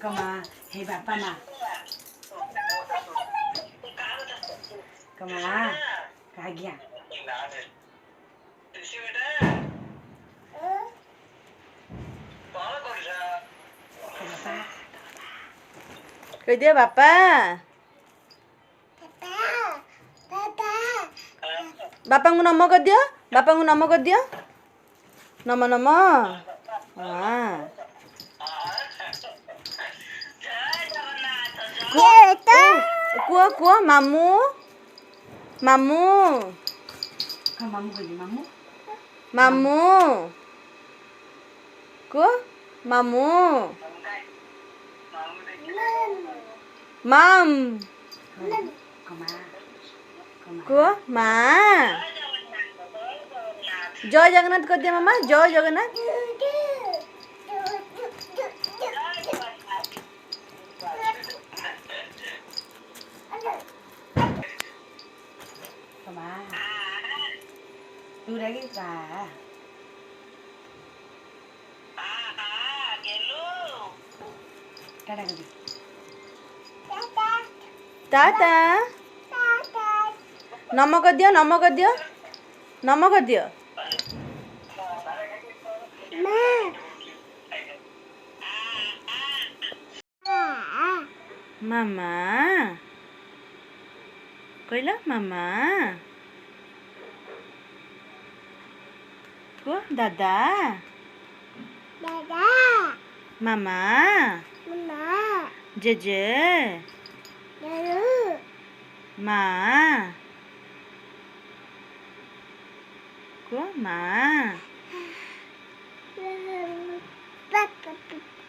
कमा हे बापा मा कमा कहा गया कह दिया बापा बापा को नम कर दियो बापा को नम कर दियो नम नम हाँ कुआ कुआ मामू मामू मामू बोली मामू मामू कुआ मामू माम कमा कुआ माँ जय जगन्नाथ कर दिया मामा जय जगन्नाथ कमा तू रही का टाटा कर टाटा नम कर दियो नम कर दियो नम कर दियो मामा कहला मामा को दादा मामा जेजे माँ को माँ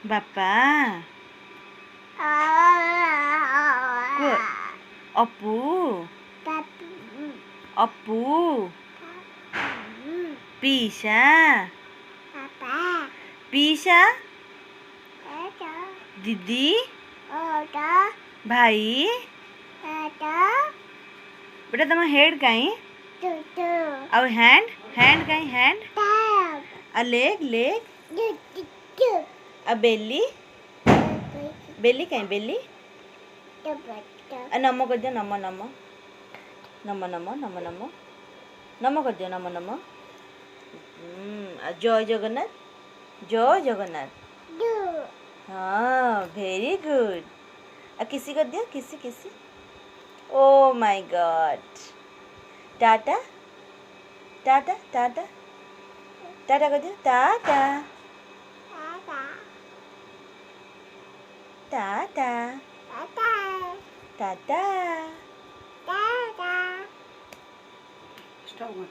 बापा को अपू अपू पीसा पीसा दीदी भाई बेटा तुम हेड कहीं अब हैंड हैंड कहीं हैंड आ लेग लेग आ बेली बेली कहीं बेली आ नमो कर दियो नमो नमो नमो नमो नमो नमो नमो कर दियो नमो नमो जय जगन्नाथ हाँ वेरी गुड आ किसी कर दियो किसी किसी oh my God Tata Tata Tata Tata कर दियो टाटा टाटा टाटा स्टॉप